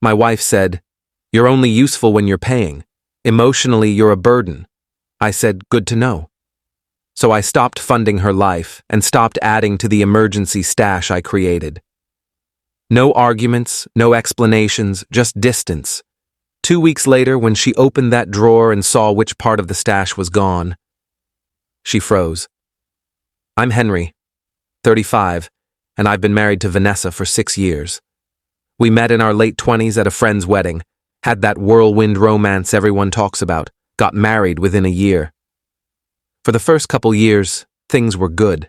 My wife said, "You're only useful when you're paying. Emotionally, you're a burden." I said, "Good to know." So I stopped funding her life and stopped adding to the emergency stash I created. No arguments, no explanations, just distance. 2 weeks later, when she opened that drawer and saw which part of the stash was gone, she froze. I'm Henry, 35, and I've been married to Vanessa for 6 years. We met in our late 20s at a friend's wedding, had that whirlwind romance everyone talks about, got married within a year. For the first couple years, things were good.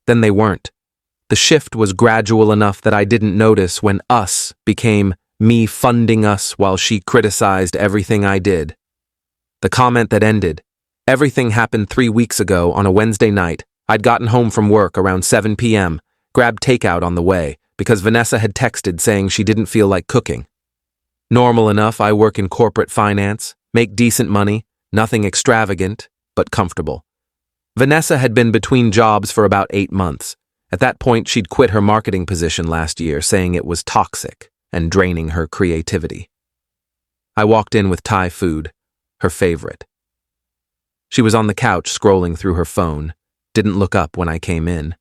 Then they weren't. The shift was gradual enough that I didn't notice when us became me funding us while she criticized everything I did. The comment that ended, "Everything happened 3 weeks ago on a Wednesday night. I'd gotten home from work around 7 p.m., grabbed takeout on the way, because Vanessa had texted saying she didn't feel like cooking. Normal enough, I work in corporate finance, make decent money, nothing extravagant, but comfortable. Vanessa had been between jobs for about 8 months. At that point, she'd quit her marketing position last year, saying it was toxic and draining her creativity. I walked in with Thai food, her favorite. She was on the couch scrolling through her phone, didn't look up when I came in.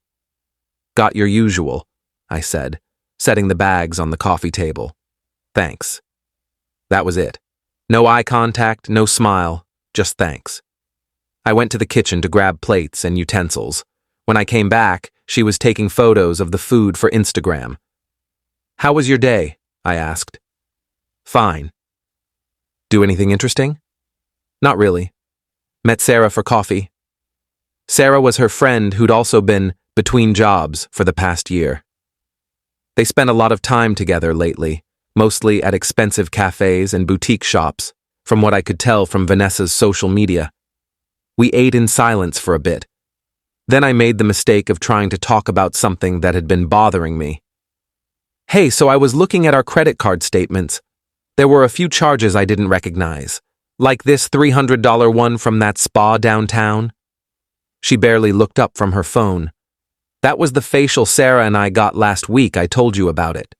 "Got your usual," I said, setting the bags on the coffee table. "Thanks." That was it. No eye contact, no smile, just thanks. I went to the kitchen to grab plates and utensils. When I came back, she was taking photos of the food for Instagram. "How was your day?" I asked. "Fine." "Do anything interesting?" "Not really. Met Sarah for coffee." Sarah was her friend who'd also been between jobs for the past year. They spent a lot of time together lately, mostly at expensive cafes and boutique shops, from what I could tell from Vanessa's social media. We ate in silence for a bit. Then I made the mistake of trying to talk about something that had been bothering me. "Hey, so I was looking at our credit card statements. There were a few charges I didn't recognize, like this $300 one from that spa downtown." She barely looked up from her phone. "That was the facial Sarah and I got last week. I told you about it."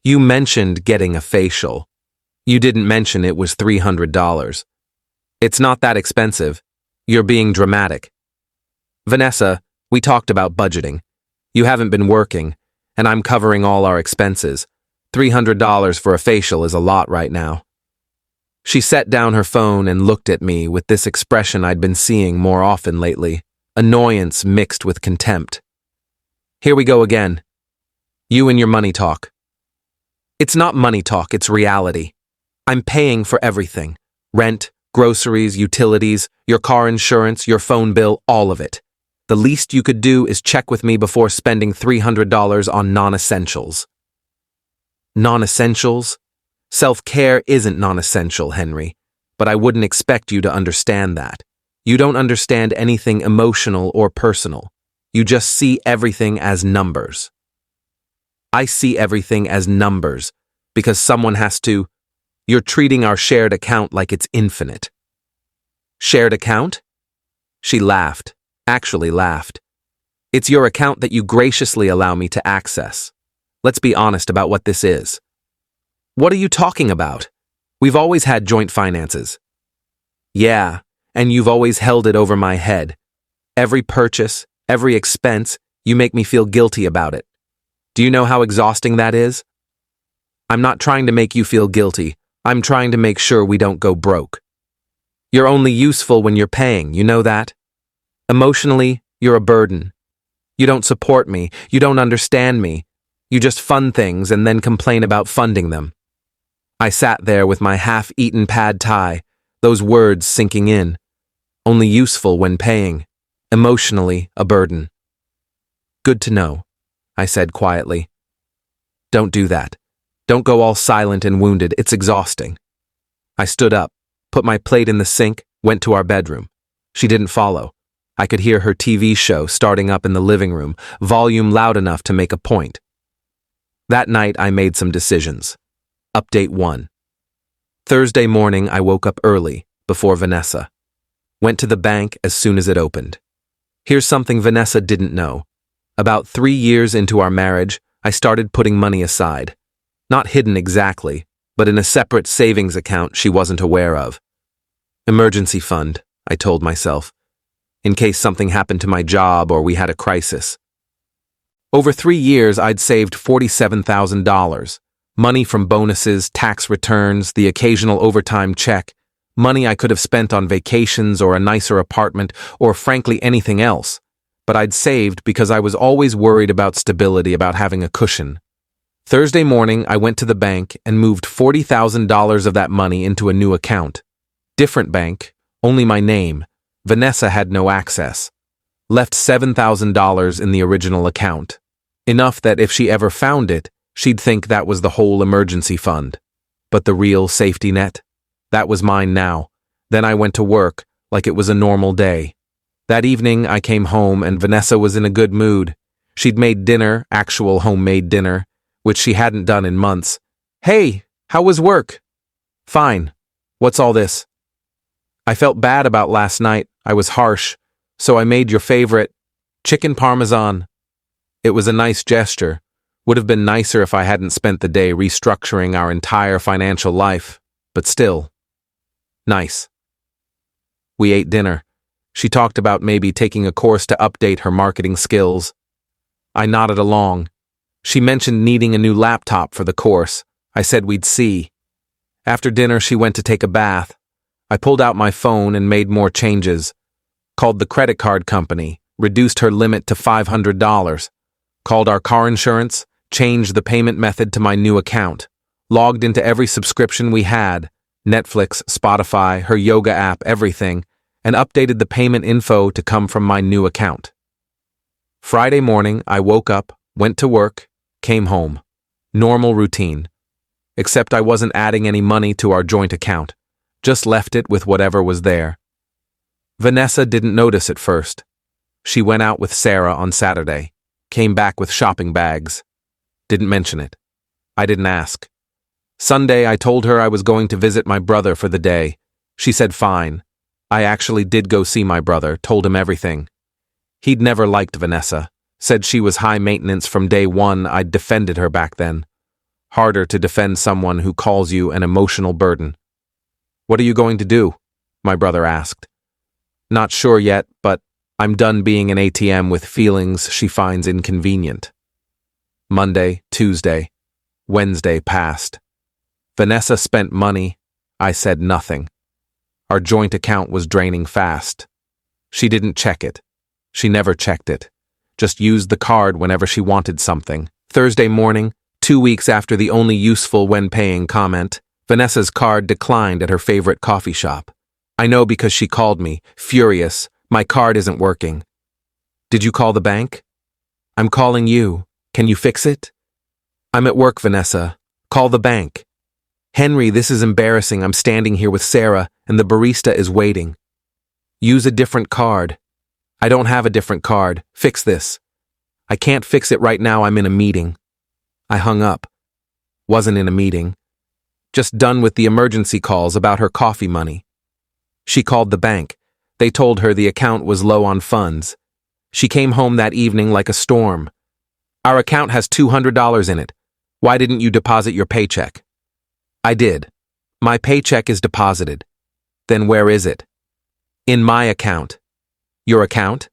"You mentioned getting a facial. You didn't mention it was $300. It's not that expensive. You're being dramatic." "Vanessa, we talked about budgeting. You haven't been working, and I'm covering all our expenses. $300 for a facial is a lot right now." She set down her phone and looked at me with this expression I'd been seeing more often lately, annoyance mixed with contempt. "Here we go again. You and your money talk." "It's not money talk, it's reality. I'm paying for everything. Rent, groceries, utilities, your car insurance, your phone bill, all of it. The least you could do is check with me before spending $300 on non-essentials." Non-essentials? Self-care isn't non-essential, Henry, but I wouldn't expect you to understand that. You don't understand anything emotional or personal. You just see everything as numbers. I see everything as numbers because someone has to. You're treating our shared account like it's infinite. "Shared account?" She laughed, actually laughed. "It's your account that you graciously allow me to access. Let's be honest about what this is." "What are you talking about? We've always had joint finances." "Yeah, and you've always held it over my head. Every purchase, every expense, you make me feel guilty about it. Do you know how exhausting that is?" "I'm not trying to make you feel guilty. I'm trying to make sure we don't go broke. You're only useful when you're paying, you know that? Emotionally, you're a burden. You don't support me, you don't understand me. You just fund things and then complain about funding them." I sat there with my half-eaten pad thai, those words sinking in. Only useful when paying. Emotionally, a burden. "Good to know," I said quietly. "Don't do that. Don't go all silent and wounded. It's exhausting." I stood up, put my plate in the sink, went to our bedroom. She didn't follow. I could hear her TV show starting up in the living room, volume loud enough to make a point. That night, I made some decisions. Update 1. Thursday morning, I woke up early, before Vanessa. Went to the bank as soon as it opened. Here's something Vanessa didn't know. About 3 years into our marriage, I started putting money aside. Not hidden exactly, but in a separate savings account she wasn't aware of. Emergency fund, I told myself, in case something happened to my job or we had a crisis. Over 3 years, I'd saved $47,000. Money from bonuses, tax returns, the occasional overtime check, money I could have spent on vacations or a nicer apartment or frankly anything else. But I'd saved because I was always worried about stability, about having a cushion. Thursday morning, I went to the bank and moved $40,000 of that money into a new account. Different bank, only my name. Vanessa had no access. Left $7,000 in the original account. Enough that if she ever found it, she'd think that was the whole emergency fund. But the real safety net? That was mine now. Then I went to work, like it was a normal day. That evening, I came home and Vanessa was in a good mood. She'd made dinner, actual homemade dinner, which she hadn't done in months. "Hey, how was work?" "Fine. What's all this?" "I felt bad about last night. I was harsh. So I made your favorite, chicken parmesan." It was a nice gesture. Would have been nicer if I hadn't spent the day restructuring our entire financial life, but still. Nice. We ate dinner. She talked about maybe taking a course to update her marketing skills. I nodded along. She mentioned needing a new laptop for the course. I said we'd see. After dinner, she went to take a bath. I pulled out my phone and made more changes. Called the credit card company, reduced her limit to $500. Called our car insurance, changed the payment method to my new account. Logged into every subscription we had, Netflix, Spotify, her yoga app, everything, and updated the payment info to come from my new account. Friday morning, I woke up, went to work, came home. Normal routine. Except I wasn't adding any money to our joint account. Just left it with whatever was there. Vanessa didn't notice at first. She went out with Sarah on Saturday. Came back with shopping bags. Didn't mention it. I didn't ask. Sunday, I told her I was going to visit my brother for the day. She said fine. I actually did go see my brother, told him everything. He'd never liked Vanessa. Said she was high maintenance from day one. I'd defended her back then. Harder to defend someone who calls you an emotional burden. "What are you going to do?" my brother asked. "Not sure yet, but I'm done being an ATM with feelings she finds inconvenient." Monday, Tuesday, Wednesday passed. Vanessa spent money. I said nothing. Our joint account was draining fast. She didn't check it. She never checked it. Just used the card whenever she wanted something. Thursday morning, 2 weeks after the only useful when paying comment, Vanessa's card declined at her favorite coffee shop. I know because she called me, furious. "My card isn't working." "Did you call the bank?" "I'm calling you. Can you fix it?" "I'm at work, Vanessa. Call the bank." "Henry, this is embarrassing. I'm standing here with Sarah, and the barista is waiting." "Use a different card." "I don't have a different card. Fix this." "I can't fix it right now. I'm in a meeting." I hung up. Wasn't in a meeting. Just done with the emergency calls about her coffee money. She called the bank. They told her the account was low on funds. She came home that evening like a storm. "Our account has $200 in it. Why didn't you deposit your paycheck?" "I did. My paycheck is deposited." "Then where is it?" "In my account." "Your account?"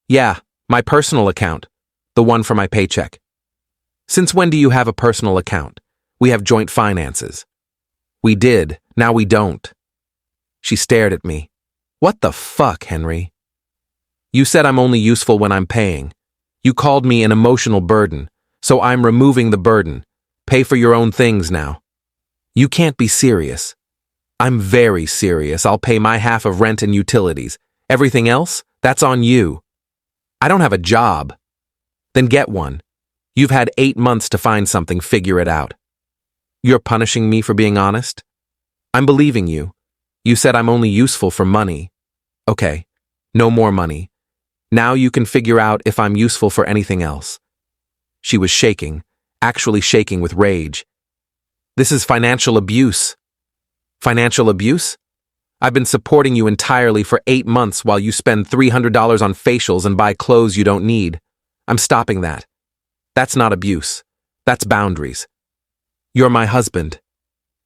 "Yeah, my personal account. The one for my paycheck." "Since when do you have a personal account? We have joint finances." "We did. Now we don't." She stared at me. "What the fuck, Henry?" "You said I'm only useful when I'm paying. You called me an emotional burden, so I'm removing the burden. Pay for your own things now." "You can't be serious." "I'm very serious. I'll pay my half of rent and utilities. Everything else, that's on you." "I don't have a job." "Then get one. You've had 8 months to find something, figure it out." "You're punishing me for being honest?" "I'm believing you. You said I'm only useful for money." "Okay, no more money. Now you can figure out if I'm useful for anything else." She was shaking, actually shaking with rage. "This is financial abuse." "Financial abuse? I've been supporting you entirely for 8 months while you spend $300 on facials and buy clothes you don't need. I'm stopping that. That's not abuse. That's boundaries. You're my husband.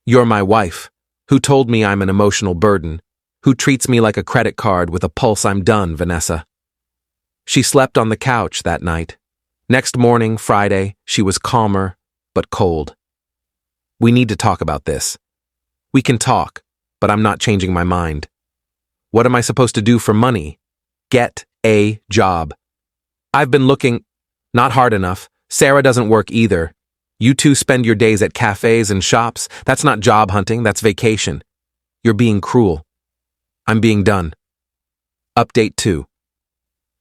You're my wife, who told me I'm an emotional burden, who treats me like a credit card with a pulse. I'm done, Vanessa. She slept on the couch that night. Next morning, Friday, she was calmer, but cold. We need to talk about this. We can talk, but I'm not changing my mind. What am I supposed to do for money? Get a job. I've been looking, not hard enough. Sarah doesn't work either. You two spend your days at cafes and shops. That's not job hunting, that's vacation. You're being cruel. I'm being done. Update 2.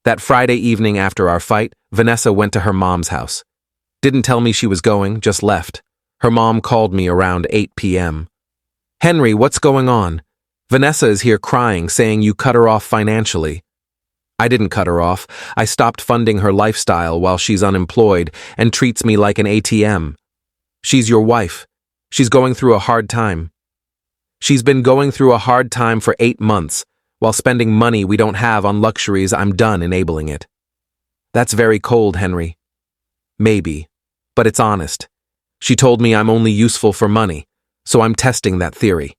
That Friday evening after our fight, Vanessa went to her mom's house. Didn't tell me she was going, just left. Her mom called me around 8 p.m. Henry, what's going on? Vanessa is here crying, saying you cut her off financially. I didn't cut her off. I stopped funding her lifestyle while she's unemployed and treats me like an ATM. She's your wife. She's going through a hard time. She's been going through a hard time for 8 months, while spending money we don't have on luxuries. I'm done enabling it. That's very cold, Henry. Maybe, but it's honest. She told me I'm only useful for money, so I'm testing that theory.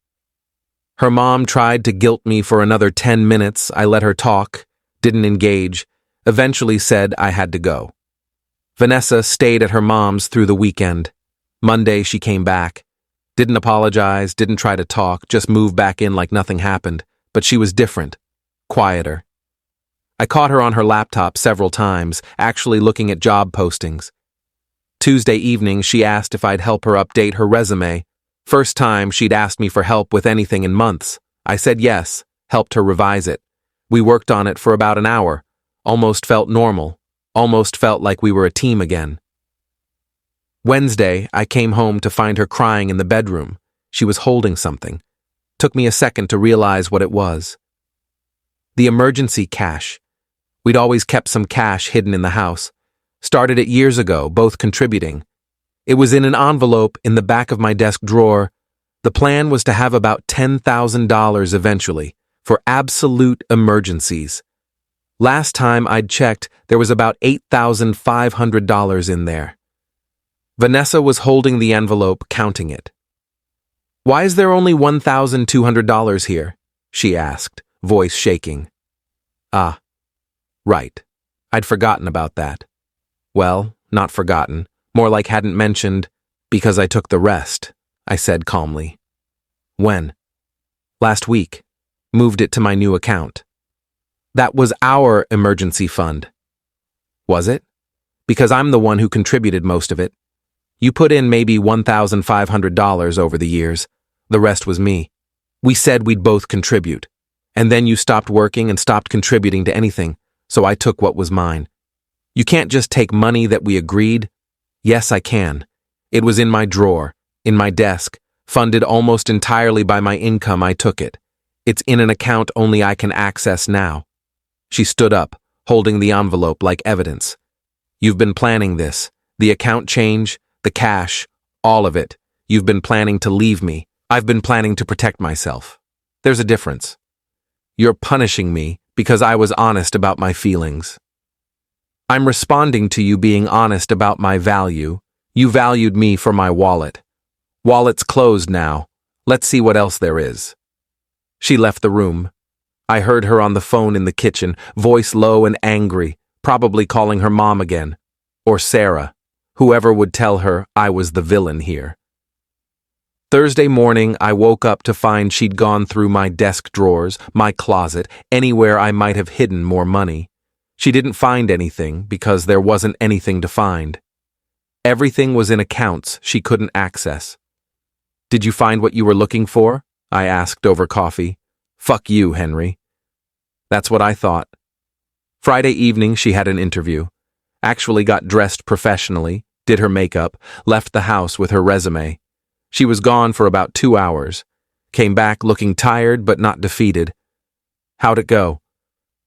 Her mom tried to guilt me for another 10 minutes. I let her talk, didn't engage, eventually said I had to go. Vanessa stayed at her mom's through the weekend. Monday she came back. Didn't apologize, didn't try to talk, just moved back in like nothing happened, but she was different, quieter. I caught her on her laptop several times, actually looking at job postings. Tuesday evening she asked if I'd help her update her resume. First time she'd asked me for help with anything in months. I said yes, helped her revise it. We worked on it for about an hour. Almost felt normal. Almost felt like we were a team again. Wednesday, I came home to find her crying in the bedroom. She was holding something. Took me a second to realize what it was. The emergency cash. We'd always kept some cash hidden in the house. Started it years ago, both contributing. It was in an envelope in the back of my desk drawer. The plan was to have about $10,000 eventually, for absolute emergencies. Last time I'd checked, there was about $8,500 in there. Vanessa was holding the envelope, counting it. Why is there only $1,200 here? She asked, voice shaking. Ah, right. I'd forgotten about that. Well, not forgotten, more like hadn't mentioned, because I took the rest, I said calmly. When? Last week. Moved it to my new account. That was our emergency fund. Was it? Because I'm the one who contributed most of it. You put in maybe $1,500 over the years. The rest was me. We said we'd both contribute. And then you stopped working and stopped contributing to anything, so I took what was mine. You can't just take money that we agreed. Yes, I can. It was in my drawer, in my desk, funded almost entirely by my income. I took it. It's in an account only I can access now. She stood up, holding the envelope like evidence. You've been planning this. The account change, the cash, all of it. You've been planning to leave me. I've been planning to protect myself. There's a difference. You're punishing me because I was honest about my feelings. I'm responding to you being honest about my value. You valued me for my wallet. Wallet's closed now. Let's see what else there is. She left the room. I heard her on the phone in the kitchen, voice low and angry, probably calling her mom again. Or Sarah, whoever would tell her I was the villain here. Thursday morning, I woke up to find she'd gone through my desk drawers, my closet, anywhere I might have hidden more money. She didn't find anything because there wasn't anything to find. Everything was in accounts she couldn't access. Did you find what you were looking for? I asked over coffee. Fuck you, Henry. That's what I thought. Friday evening, she had an interview. Actually got dressed professionally, did her makeup, left the house with her resume. She was gone for about 2 hours. Came back looking tired but not defeated. How'd it go?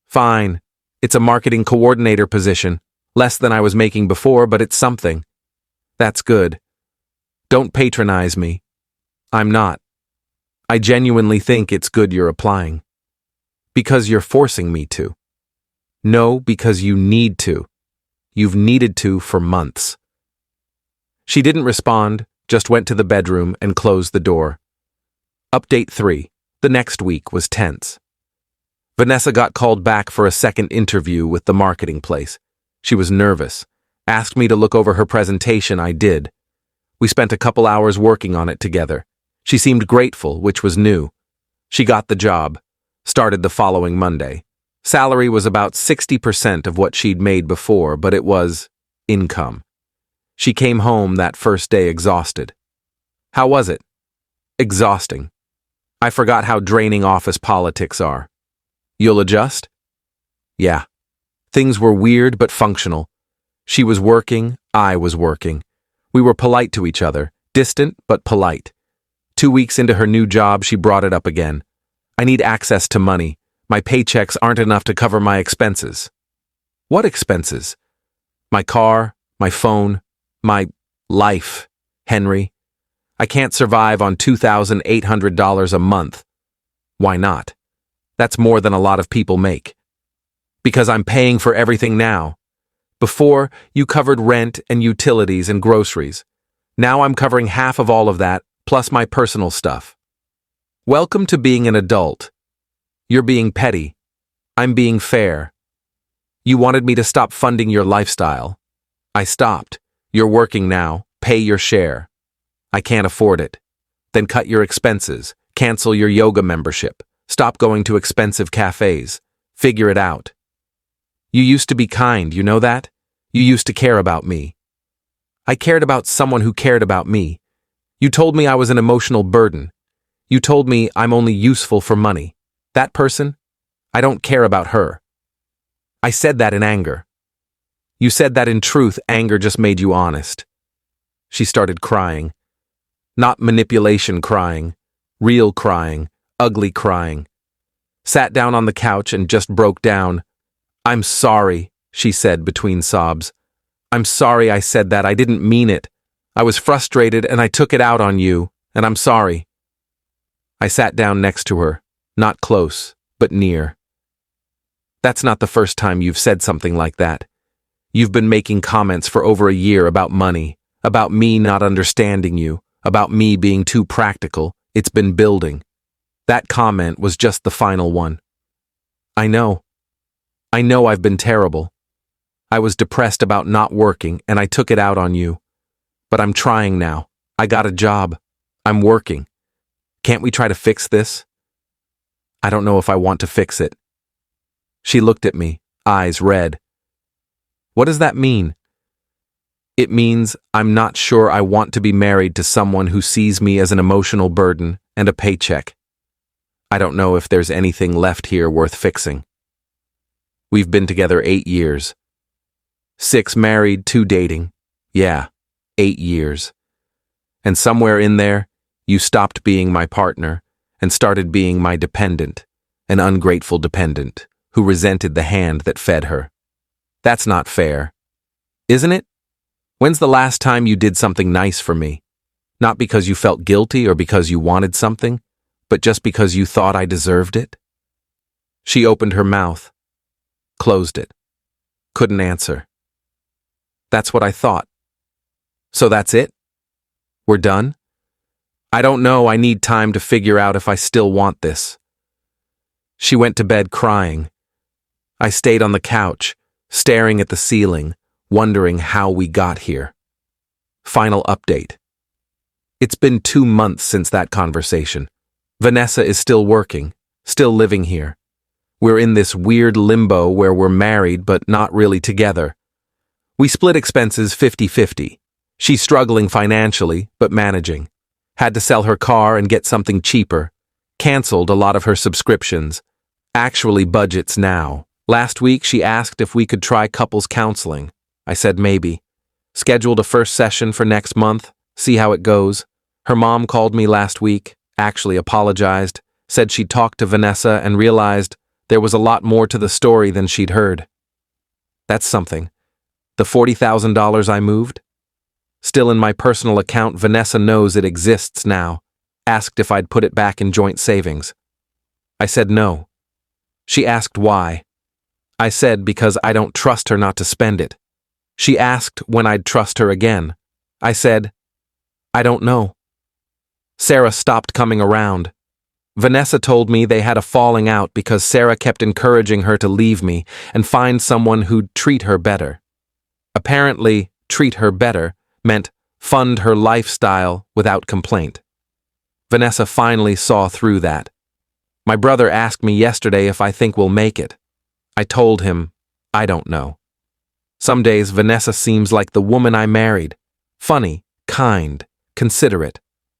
Fine. It's a marketing coordinator position. Less than I was making before, but it's something. That's good. Don't patronize me. I'm not. I genuinely think it's good you're applying. Because you're forcing me to. No, because you need to. You've needed to for months. She didn't respond, Just went to the bedroom and closed the door. Update 3. The next week was tense. Vanessa got called back for a second interview with the marketing place. She was nervous. Asked me to look over her presentation. I did. We spent a couple hours working on it together. She seemed grateful, which was new. She got the job. Started the following Monday. Salary was about 60% of what she'd made before, but it was income. She came home that first day exhausted. How was it? Exhausting. I forgot how draining office politics are. You'll adjust? Yeah. Things were weird but functional. She was working, I was working. We were polite to each other, distant but polite. 2 weeks into her new job, she brought it up again. I need access to money. My paychecks aren't enough to cover my expenses. What expenses? My car, my phone, my life, Henry. I can't survive on $2,800 a month. Why not? That's more than a lot of people make. Because I'm paying for everything now. Before, you covered rent and utilities and groceries. Now I'm covering half of all of that, plus my personal stuff. Welcome to being an adult. You're being petty. I'm being fair. You wanted me to stop funding your lifestyle. I stopped. You're working now. Pay your share. I can't afford it. Then cut your expenses. Cancel your yoga membership. Stop going to expensive cafes. Figure it out. You used to be kind, you know that? You used to care about me. I cared about someone who cared about me. You told me I was an emotional burden. You told me I'm only useful for money. That person? I don't care about her. I said that in anger. You said that in truth, anger just made you honest. She started crying. Not manipulation crying, real crying, ugly crying. Sat down on the couch and just broke down. I'm sorry, she said between sobs. I'm sorry I said that. I didn't mean it. I was frustrated and I took it out on you, and I'm sorry. I sat down next to her, not close, but near. That's not the first time you've said something like that. You've been making comments for over a year about money, about me not understanding you, about me being too practical. It's been building. That comment was just the final one. I know. I know I've been terrible. I was depressed about not working and I took it out on you. But I'm trying now. I got a job. I'm working. Can't we try to fix this? I don't know if I want to fix it. She looked at me, eyes red. What does that mean? It means I'm not sure I want to be married to someone who sees me as an emotional burden and a paycheck. I don't know if there's anything left here worth fixing. We've been together 8 years. 6 married, 2 dating. Yeah, 8 years. And somewhere in there, you stopped being my partner and started being my dependent, an ungrateful dependent who resented the hand that fed her. That's not fair. Isn't it? When's the last time you did something nice for me? Not because you felt guilty or because you wanted something, but just because you thought I deserved it? She opened her mouth, closed it, couldn't answer. That's what I thought. So that's it? We're done? I don't know, I need time to figure out if I still want this. She went to bed crying. I stayed on the couch, staring at the ceiling, wondering how we got here. Final update. It's been 2 months since that conversation. Vanessa is still working, still living here. We're in this weird limbo where we're married but not really together. We split expenses 50-50. She's struggling financially, but managing. Had to sell her car and get something cheaper. Canceled a lot of her subscriptions. Actually budgets now. Last week she asked if we could try couples counseling. I said maybe. Scheduled a first session for next month, see how it goes. Her mom called me last week, actually apologized, said she'd talked to Vanessa and realized there was a lot more to the story than she'd heard. That's something. The $40,000 I moved? Still in my personal account, Vanessa knows it exists now. Asked if I'd put it back in joint savings. I said no. She asked why. I said because I don't trust her not to spend it. She asked when I'd trust her again. I said, I don't know. Sarah stopped coming around. Vanessa told me they had a falling out because Sarah kept encouraging her to leave me and find someone who'd treat her better. Apparently, treat her better meant fund her lifestyle without complaint. Vanessa finally saw through that. My brother asked me yesterday if I think we'll make it. I told him, I don't know. Some days Vanessa seems like the woman I married. Funny, kind, considerate.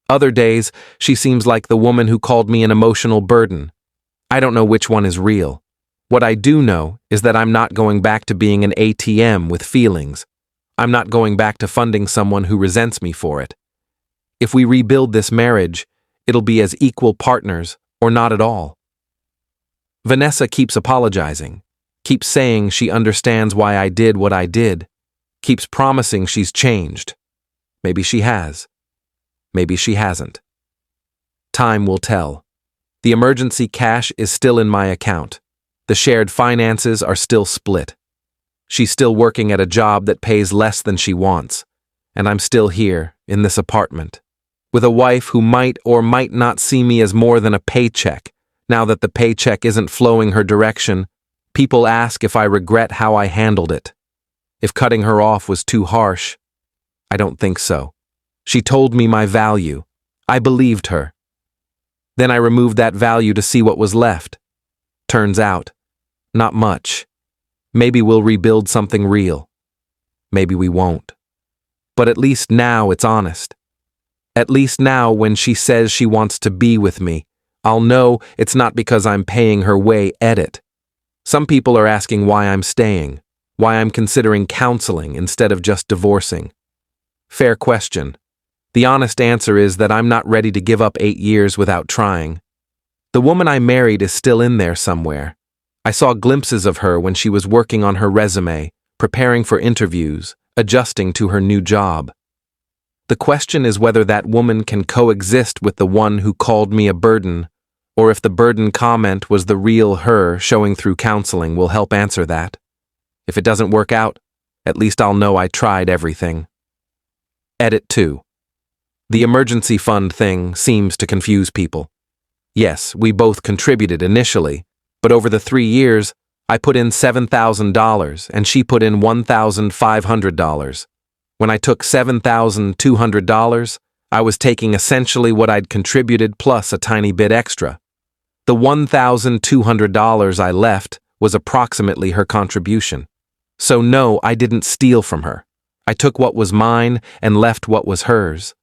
Other days, she seems like the woman who called me an emotional burden. I don't know which one is real. What I do know is that I'm not going back to being an ATM with feelings. I'm not going back to funding someone who resents me for it. If we rebuild this marriage, it'll be as equal partners or not at all. Vanessa keeps apologizing, keeps saying she understands why I did what I did, keeps promising she's changed. Maybe she has. Maybe she hasn't. Time will tell. The emergency cash is still in my account. The shared finances are still split. She's still working at a job that pays less than she wants, and I'm still here, in this apartment, with a wife who might or might not see me as more than a paycheck. Now that the paycheck isn't flowing her direction, people ask if I regret how I handled it. If cutting her off was too harsh, I don't think so. She told me my value. I believed her. Then I removed that value to see what was left. Turns out, not much. Maybe we'll rebuild something real. Maybe we won't. But at least now it's honest. At least now when she says she wants to be with me, I'll know it's not because I'm paying her way edit. Some people are asking why I'm staying, why I'm considering counseling instead of just divorcing. Fair question. The honest answer is that I'm not ready to give up 8 years without trying. The woman I married is still in there somewhere. I saw glimpses of her when she was working on her resume, preparing for interviews, adjusting to her new job. The question is whether that woman can coexist with the one who called me a burden, or if the burden comment was the real her showing through counseling will help answer that. If it doesn't work out, at least I'll know I tried everything. Edit 2. The emergency fund thing seems to confuse people. Yes, we both contributed initially, but over the 3 years, I put in $7,000 and she put in $1,500. When I took $7,200, I was taking essentially what I'd contributed plus a tiny bit extra. The $1,200 I left was approximately her contribution. So no, I didn't steal from her. I took what was mine and left what was hers.